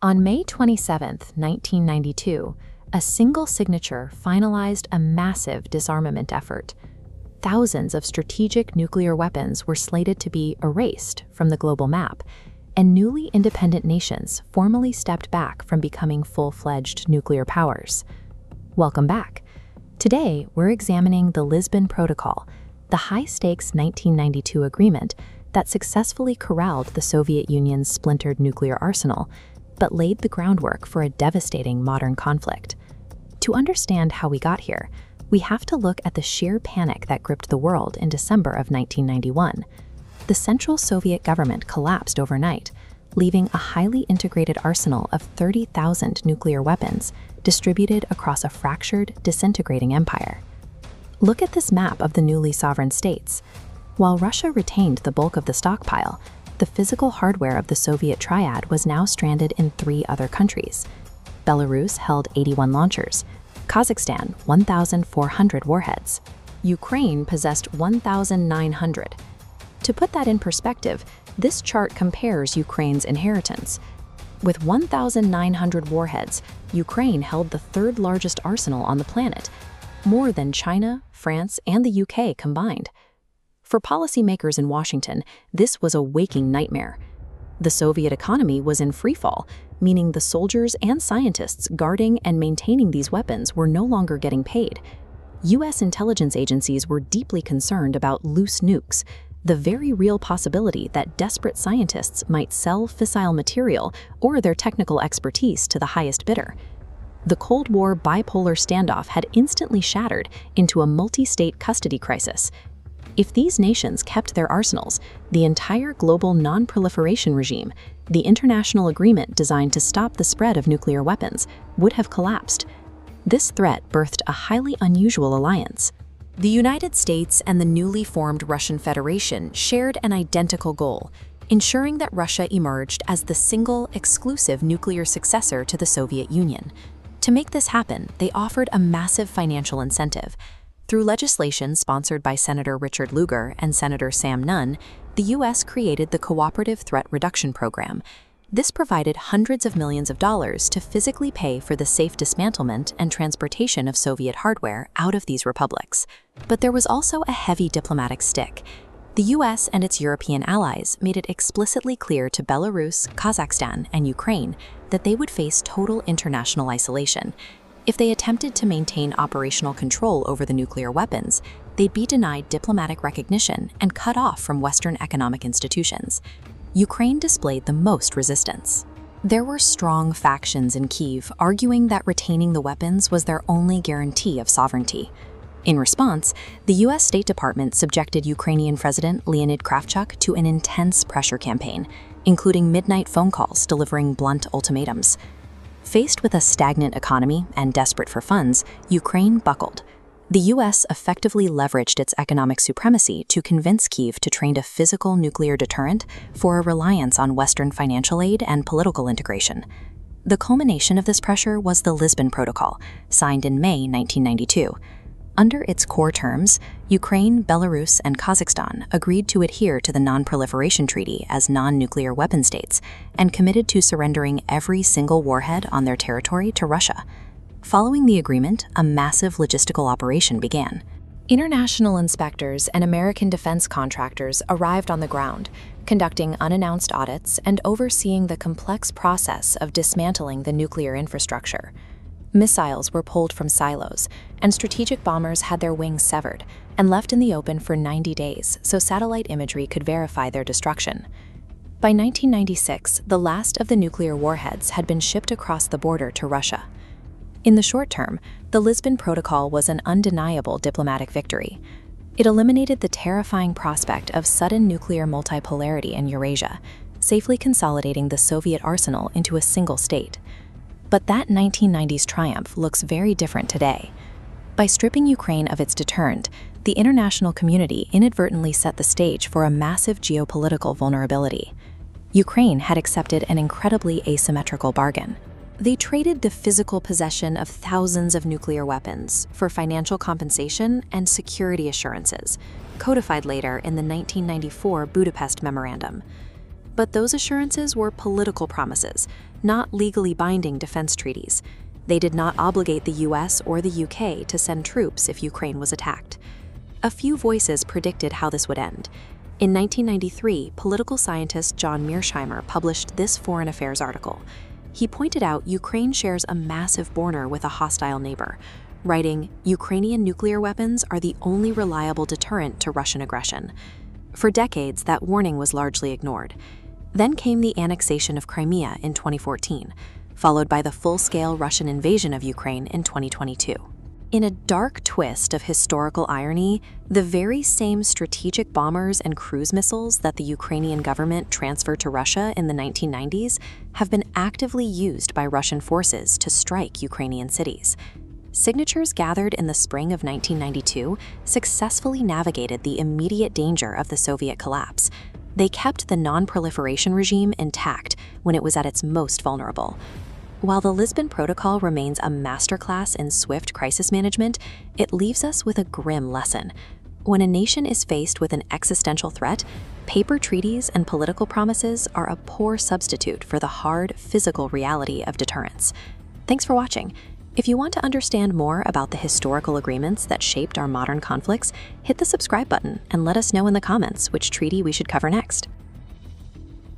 On May 27, 1992, a single signature finalized a massive disarmament effort. Thousands of strategic nuclear weapons were slated to be erased from the global map, and newly independent nations formally stepped back from becoming full-fledged nuclear powers. Welcome back. Today, we're examining the Lisbon Protocol, the high-stakes 1992 agreement that successfully corralled the Soviet Union's splintered nuclear arsenal, but laid the groundwork for a devastating modern conflict. To understand how we got here, we have to look at the sheer panic that gripped the world in December of 1991. The Central Soviet government collapsed overnight, leaving a highly integrated arsenal of 30,000 nuclear weapons distributed across a fractured, disintegrating empire. Look at this map of the newly sovereign states. While Russia retained the bulk of the stockpile, the physical hardware of the Soviet triad was now stranded in 3 other countries. Belarus held 81 launchers, Kazakhstan 1,400 warheads, Ukraine possessed 1,900. To put that in perspective, this chart compares Ukraine's inheritance. With 1,900 warheads, Ukraine held the 3rd largest arsenal on the planet, more than China, France, and the UK combined. For policymakers in Washington, this was a waking nightmare. The Soviet economy was in freefall, meaning the soldiers and scientists guarding and maintaining these weapons were no longer getting paid. US intelligence agencies were deeply concerned about loose nukes, the very real possibility that desperate scientists might sell fissile material or their technical expertise to the highest bidder. The Cold War bipolar standoff had instantly shattered into a multi-state custody crisis. If these nations kept their arsenals, the entire global non-proliferation regime, the international agreement designed to stop the spread of nuclear weapons, would have collapsed. This threat birthed a highly unusual alliance. The United States and the newly formed Russian Federation shared an identical goal, ensuring that Russia emerged as the single, exclusive nuclear successor to the Soviet Union. To make this happen, they offered a massive financial incentive. Through legislation sponsored by Senator Richard Lugar and Senator Sam Nunn, the U.S. created the Cooperative Threat Reduction Program. This provided hundreds of millions of dollars to physically pay for the safe dismantlement and transportation of Soviet hardware out of these republics. But there was also a heavy diplomatic stick. The U.S. and its European allies made it explicitly clear to Belarus, Kazakhstan, and Ukraine that they would face total international isolation. If they attempted to maintain operational control over the nuclear weapons, they'd be denied diplomatic recognition and cut off from Western economic institutions. Ukraine displayed the most resistance. There were strong factions in Kyiv arguing that retaining the weapons was their only guarantee of sovereignty. In response, the U.S. State Department subjected Ukrainian President Leonid Kravchuk to an intense pressure campaign, including midnight phone calls delivering blunt ultimatums. Faced with a stagnant economy and desperate for funds, Ukraine buckled. The U.S. effectively leveraged its economic supremacy to convince Kyiv to train a physical nuclear deterrent for a reliance on Western financial aid and political integration. The culmination of this pressure was the Lisbon Protocol, signed in May 1992. Under its core terms, Ukraine, Belarus, and Kazakhstan agreed to adhere to the Non-Proliferation Treaty as non-nuclear weapon states and committed to surrendering every single warhead on their territory to Russia. Following the agreement, a massive logistical operation began. International inspectors and American defense contractors arrived on the ground, conducting unannounced audits and overseeing the complex process of dismantling the nuclear infrastructure. Missiles were pulled from silos, and strategic bombers had their wings severed and left in the open for 90 days so satellite imagery could verify their destruction. By 1996, the last of the nuclear warheads had been shipped across the border to Russia. In the short term, the Lisbon Protocol was an undeniable diplomatic victory. It eliminated the terrifying prospect of sudden nuclear multipolarity in Eurasia, safely consolidating the Soviet arsenal into a single state. But that 1990s triumph looks very different today. By stripping Ukraine of its deterrent, the international community inadvertently set the stage for a massive geopolitical vulnerability. Ukraine had accepted an incredibly asymmetrical bargain. They traded the physical possession of thousands of nuclear weapons for financial compensation and security assurances, codified later in the 1994 Budapest Memorandum. But those assurances were political promises, not legally binding defense treaties. They did not obligate the US or the UK to send troops if Ukraine was attacked. A few voices predicted how this would end. In 1993, political scientist John Mearsheimer published this foreign affairs article. He pointed out Ukraine shares a massive border with a hostile neighbor, writing, "Ukrainian nuclear weapons are the only reliable deterrent to Russian aggression." For decades, that warning was largely ignored. Then came the annexation of Crimea in 2014, followed by the full-scale Russian invasion of Ukraine in 2022. In a dark twist of historical irony, the very same strategic bombers and cruise missiles that the Ukrainian government transferred to Russia in the 1990s have been actively used by Russian forces to strike Ukrainian cities. Signatures gathered in the spring of 1992 successfully navigated the immediate danger of the Soviet collapse. They kept the non-proliferation regime intact when it was at its most vulnerable. While the Lisbon Protocol remains a masterclass in swift crisis management, it leaves us with a grim lesson. When a nation is faced with an existential threat, paper treaties and political promises are a poor substitute for the hard, physical reality of deterrence. Thanks for watching. If you want to understand more about the historical agreements that shaped our modern conflicts, hit the subscribe button and let us know in the comments which treaty we should cover next.